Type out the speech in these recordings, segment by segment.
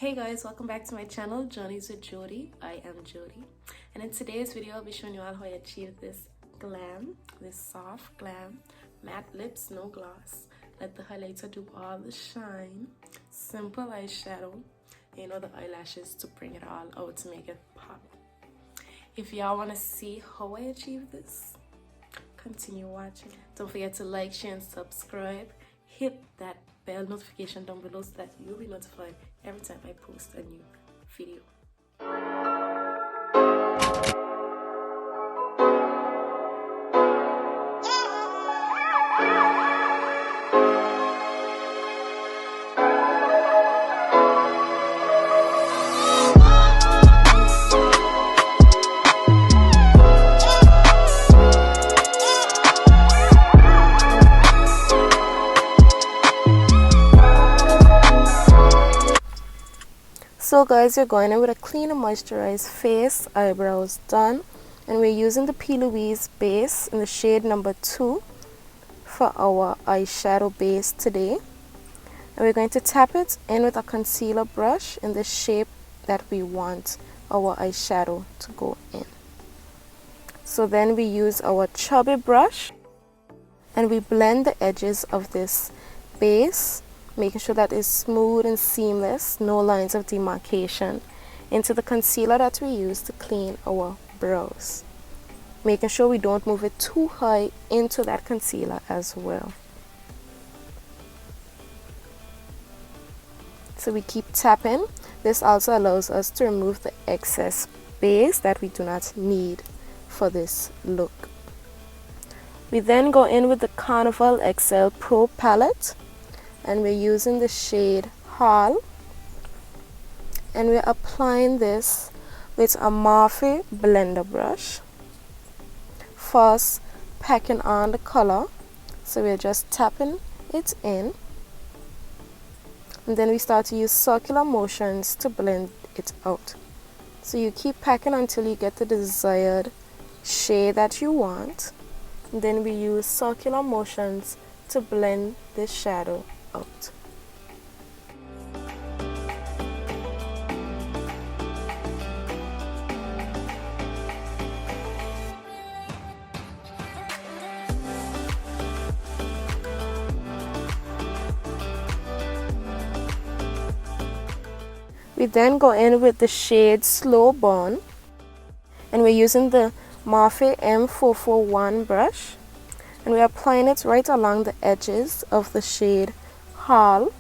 Hey guys, welcome back to my channel, Journeys with Jodi. I am Jodi, and in today's video I'll be showing you all how I achieve this glam, this soft glam, matte lips, no gloss. Let the highlighter do all the shine, simple eyeshadow, you know, the eyelashes to bring it all out to make it pop. If y'all want to see how I achieve this, continue watching. Don't forget to like, share, and subscribe. Hit that bell notification down below so that you'll be notified every time I post a new video. So guys, we're going in with a clean and moisturized face, eyebrows done, and we're using the Louise base in the shade number 2 for our eyeshadow base today. And we're going to tap it in with a concealer brush in the shape that we want our eyeshadow to go in. So then we use our chubby brush and we blend the edges of this base, making sure that it's smooth and seamless, no lines of demarcation, into the concealer that we use to clean our brows. Making sure we don't move it too high into that concealer as well. So we keep tapping. This also allows us to remove the excess base that we do not need for this look. We then go in with the Carnival XL Pro Palette, and we're using the shade Hall, and we're applying this with a Morphe blender brush, first packing on the color. So we're just tapping it in, and then we start to use circular motions to blend it out. So you keep packing until you get the desired shade that you want, and then we use circular motions to blend this shadow out. We then go in with the shade Slow Burn, and we're using the Morphe M441 brush, and we're applying it right along the edges of the shade Hall,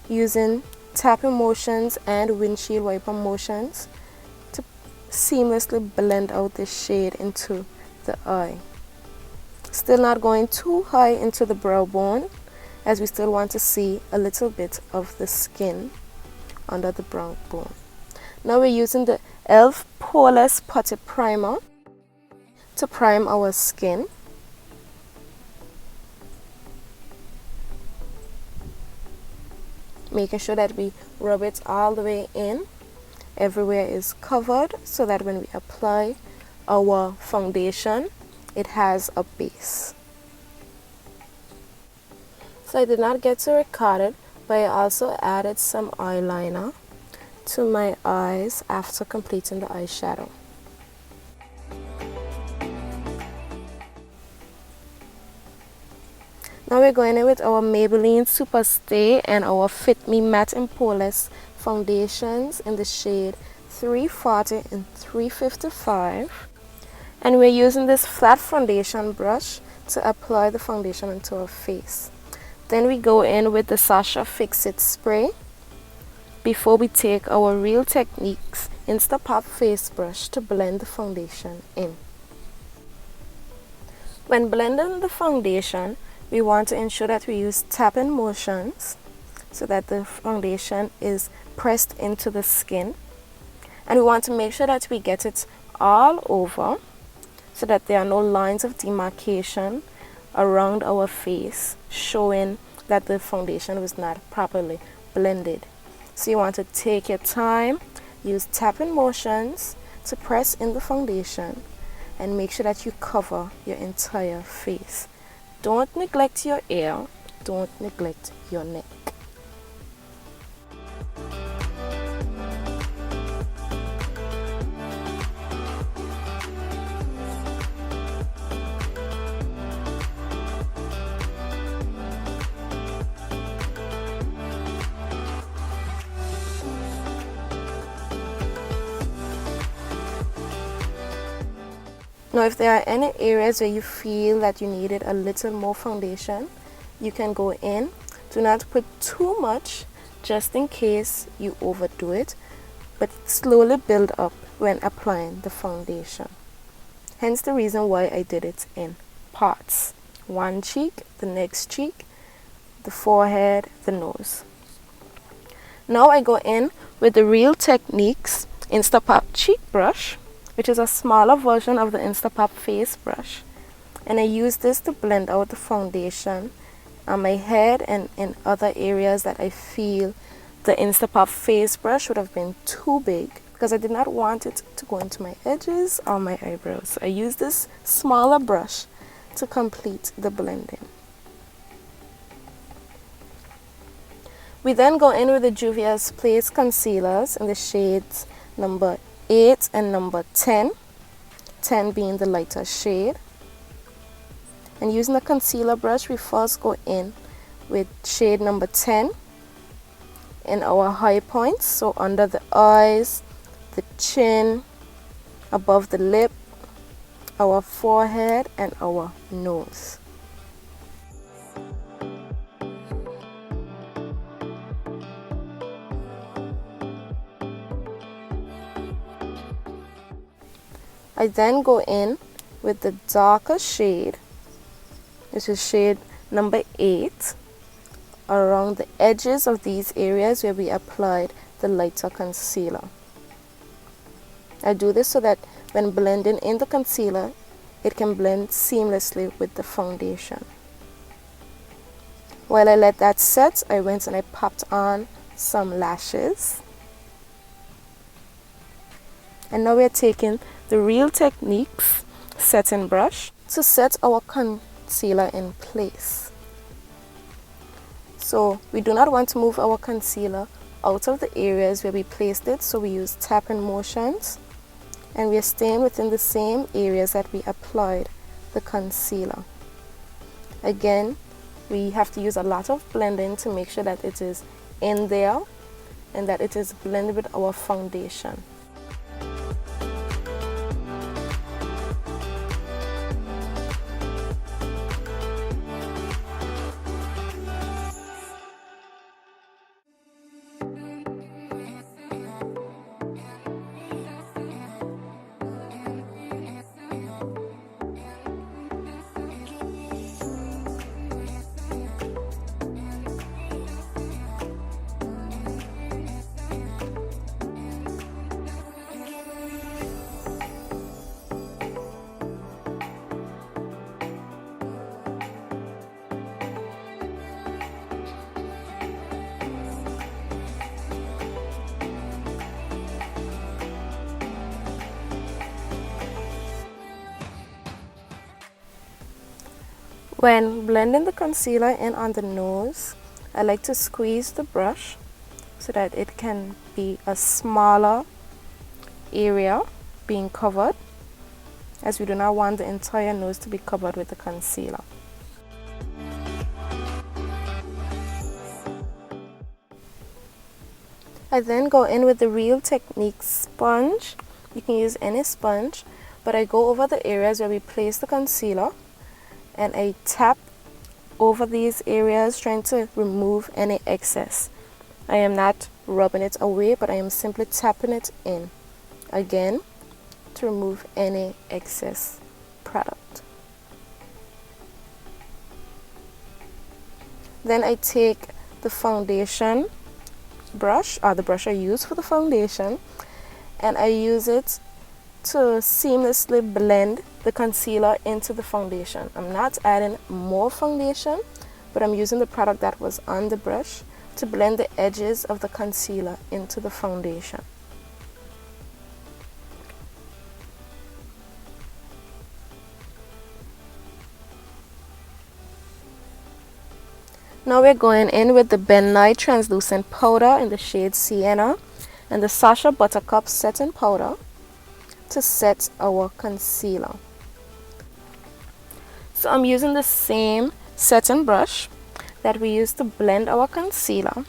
using tapping motions and windshield wiper motions to seamlessly blend out this shade into the eye. Still not going too high into the brow bone, as we still want to see a little bit of the skin under the brow bone. Now we're using the e.l.f. Poreless Putty primer to prime our skin. Making sure that we rub it all the way in, everywhere is covered, so that when we apply our foundation, it has a base. So I did not get to record it, but I also added some eyeliner to my eyes after completing the eyeshadow. Now we're going in with our Maybelline Superstay and our Fit Me Matte and Poreless foundations in the shade 340 and 355. And we're using this flat foundation brush to apply the foundation onto our face. Then we go in with the Sacha Fix It spray before we take our Real Techniques Instapop face brush to blend the foundation in. When blending the foundation, we want to ensure that we use tapping motions so that the foundation is pressed into the skin. And we want to make sure that we get it all over so that there are no lines of demarcation around our face, showing that the foundation was not properly blended. So you want to take your time, use tapping motions to press in the foundation, and make sure that you cover your entire face. Don't neglect your ear, don't neglect your neck. Now if there are any areas where you feel that you needed a little more foundation, you can go in. Do not put too much just in case you overdo it, but slowly build up when applying the foundation. Hence the reason why I did it in parts. One cheek, the next cheek, the forehead, the nose. Now I go in with the Real Techniques Instapop cheek brush, which is a smaller version of the Instapop face brush. And I use this to blend out the foundation on my head and in other areas that I feel the Instapop face brush would have been too big, because I did not want it to go into my edges or my eyebrows. So I use this smaller brush to complete the blending. We then go in with the Juvia's Place concealers in the shades number 8 and number 10, 10 being the lighter shade. And using the concealer brush, we first go in with shade number 10 in our high points, so under the eyes, the chin, above the lip, our forehead, and our nose. I then go in with the darker shade, which is shade number 8, around the edges of these areas where we applied the lighter concealer. I do this so that when blending in the concealer, it can blend seamlessly with the foundation. While I let that set, I went and I popped on some lashes. And now we are taking the Real Techniques setting brush to set our concealer in place. So we do not want to move our concealer out of the areas where we placed it, so we use tapping motions, and we are staying within the same areas that we applied the concealer. Again, we have to use a lot of blending to make sure that it is in there and that it is blended with our foundation. When blending the concealer in on the nose, I like to squeeze the brush so that it can be a smaller area being covered, as we do not want the entire nose to be covered with the concealer. I then go in with the Real Techniques sponge. You can use any sponge, but I go over the areas where we place the concealer and I tap over these areas, trying to remove any excess. I am not rubbing it away, but I am simply tapping it in again to remove any excess product. Then I take the foundation brush, or the brush I use for the foundation, and I use it to seamlessly blend the concealer into the foundation. I'm not adding more foundation, but I'm using the product that was on the brush to blend the edges of the concealer into the foundation. Now we're going in with the Ben Nye translucent powder in the shade Sienna and the Sacha Buttercup setting powder to set our concealer. So I'm using the same setting brush that we used to blend our concealer,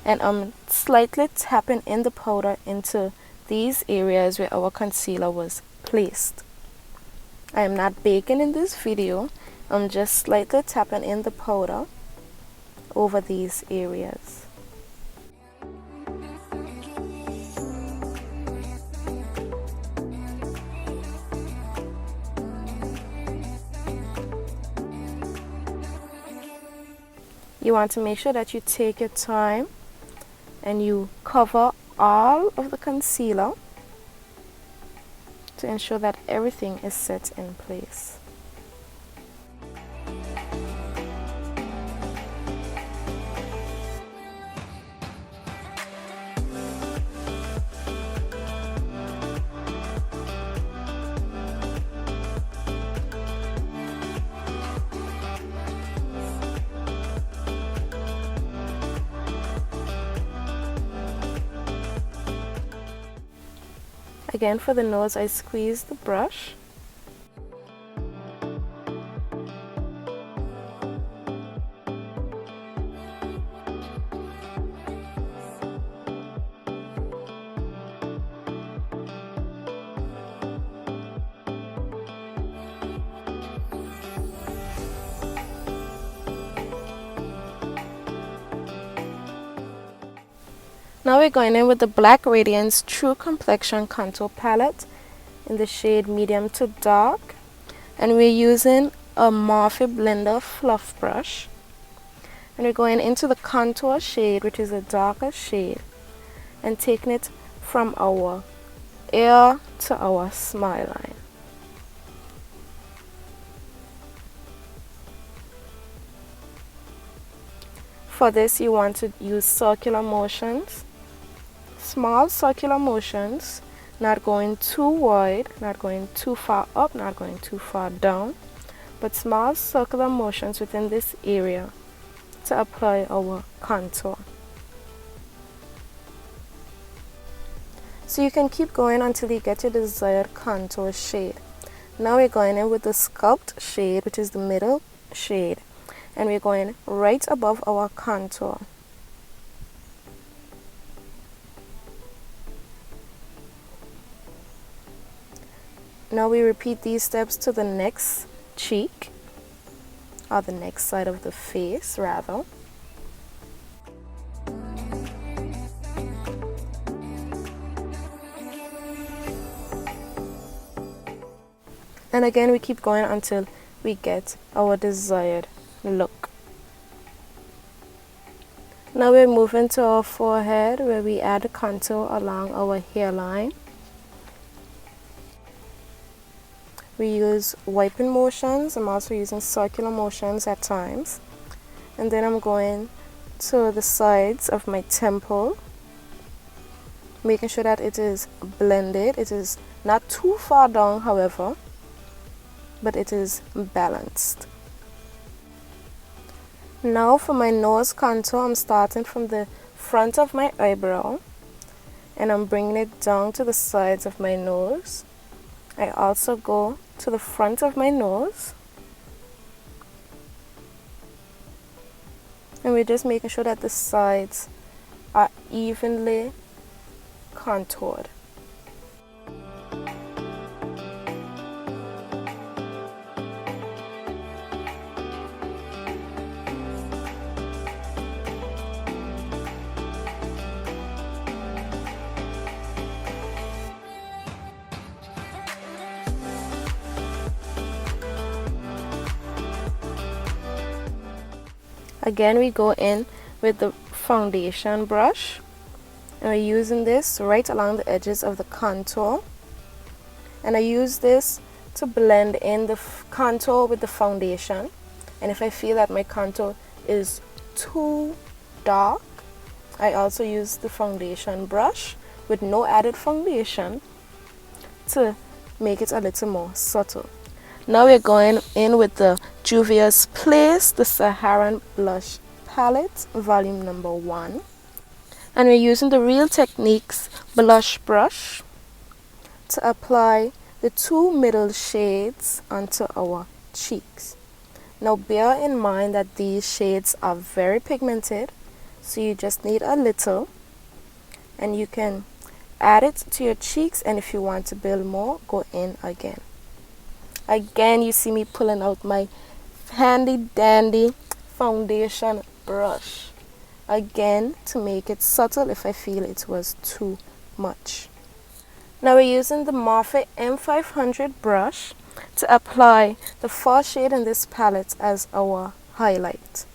and I'm slightly tapping in the powder into these areas where our concealer was placed. I am not baking in this video. I'm just slightly tapping in the powder over these areas. You want to make sure that you take your time and you cover all of the concealer to ensure that everything is set in place. Again, for the nose, I squeeze the brush. Now we're going in with the Black Radiance True Complexion Contour Palette in the shade medium to dark, and we're using a Morphe blender fluff brush, and we're going into the contour shade, which is a darker shade, and taking it from our ear to our smile line. For this, you want to use circular motions, small circular motions, not going too wide, not going too far up, not going too far down, but small circular motions within this area to apply our contour. So you can keep going until you get your desired contour shade. Now we're going in with the Sculpt shade, which is the middle shade, and we're going right above our contour. Now we repeat these steps to the next cheek, or the next side of the face rather. And again, we keep going until we get our desired look. Now we're moving to our forehead, where we add a contour along our hairline. We use wiping motions. I'm also using circular motions at times. And then I'm going to the sides of my temple, making sure that it is blended. It is not too far down, however, but it is balanced. Now for my nose contour, I'm starting from the front of my eyebrow, and I'm bringing it down to the sides of my nose. I also go to the front of my nose, and we're just making sure that the sides are evenly contoured. Again, we go in with the foundation brush, and we're using this right along the edges of the contour, and I use this to blend in the contour with the foundation. And if I feel that my contour is too dark, I also use the foundation brush with no added foundation to make it a little more subtle. Now we're going in with the Juvia's Place, the Saharan Blush Palette, volume number 1. And we're using the Real Techniques blush brush to apply the 2 middle shades onto our cheeks. Now bear in mind that these shades are very pigmented, so you just need a little, and you can add it to your cheeks, and if you want to build more, go in again. Again, you see me pulling out my handy dandy foundation brush. Again, to make it subtle if I feel it was too much. Now we're using the Morphe M500 brush to apply the first shade in this palette as our highlight.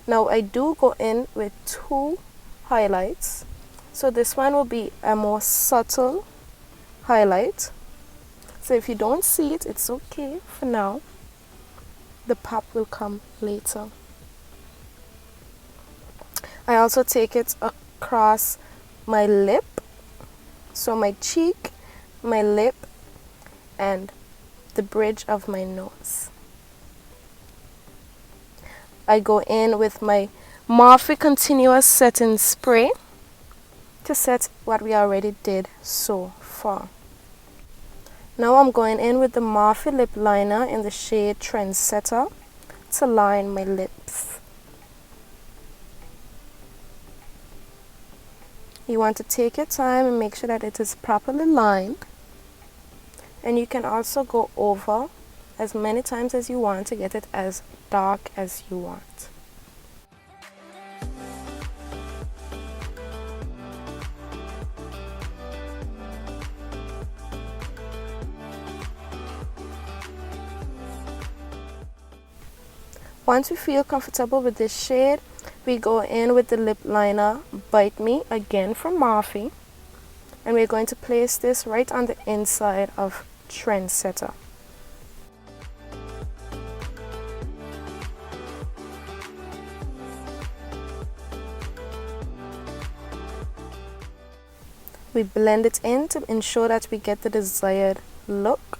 Now I do go in with 2 highlights. So this one will be a more subtle highlight. So if you don't see it, it's okay for now. The pop will come later. I also take it across my lip. So my cheek, my lip, and the bridge of my nose. I go in with my Morphe Continuous Setting Spray to set what we already did so far. Now I'm going in with the Morphe lip liner in the shade Trendsetter to line my lips. You want to take your time and make sure that it is properly lined. And you can also go over as many times as you want to get it as dark as you want. Once we feel comfortable with this shade, we go in with the lip liner Bite Me, again from Morphe, and we're going to place this right on the inside of Trendsetter. We blend it in to ensure that we get the desired look,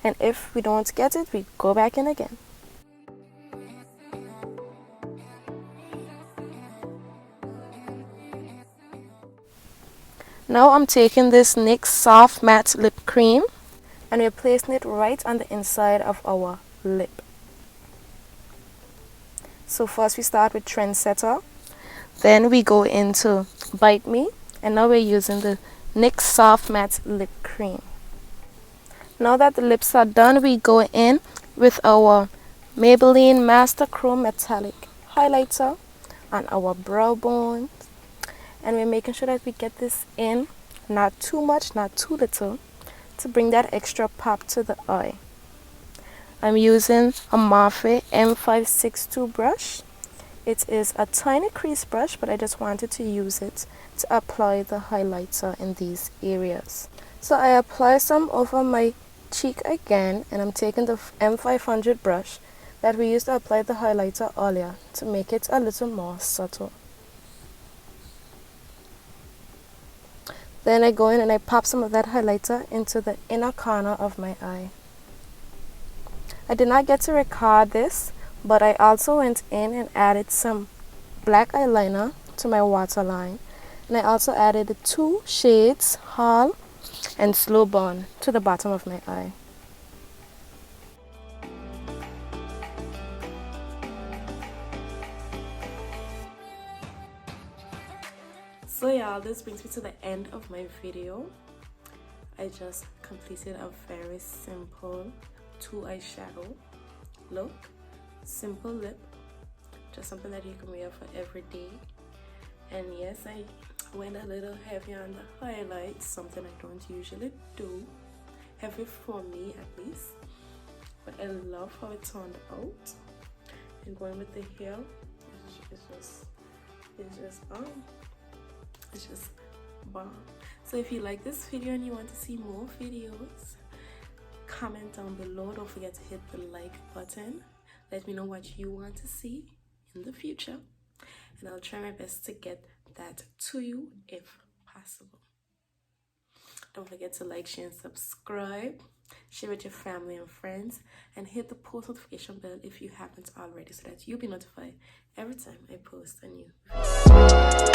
and if we don't get it, we go back in again. Now I'm taking this NYX Soft Matte Lip Cream and we're placing it right on the inside of our lip. So first we start with Trendsetter, then we go into Bite Me, and now we're using the NYX Soft Matte Lip Cream. Now that the lips are done, we go in with our Maybelline Master Chrome Metallic Highlighter on our brow bone. And we're making sure that we get this in, not too much, not too little, to bring that extra pop to the eye. I'm using a Morphe M562 brush. It is a tiny crease brush, but I just wanted to use it to apply the highlighter in these areas. So I apply some over my cheek again, and I'm taking the M500 brush that we used to apply the highlighter earlier to make it a little more subtle. Then I go in and I pop some of that highlighter into the inner corner of my eye. I did not get to record this, but I also went in and added some black eyeliner to my waterline. And I also added the 2 shades, Hall and Slow Burn, to the bottom of my eye. So y'all, this brings me to the end of my video. I just completed a very simple 2 eyeshadow look. Simple lip, just something that you can wear for every day. And yes, I went a little heavy on the highlights, something I don't usually do. Heavy for me at least. But I love how it turned out. And going with the hair, it's just bomb. So if you like this video and you want to see more videos, comment down below. Don't forget to hit the like button. Let me know what you want to see in the future, and I'll try my best to get that to you if possible. Don't forget to like, share, and subscribe. Share with your family and friends, and hit the post notification bell if you haven't already, so that you'll be notified every time I post a new video.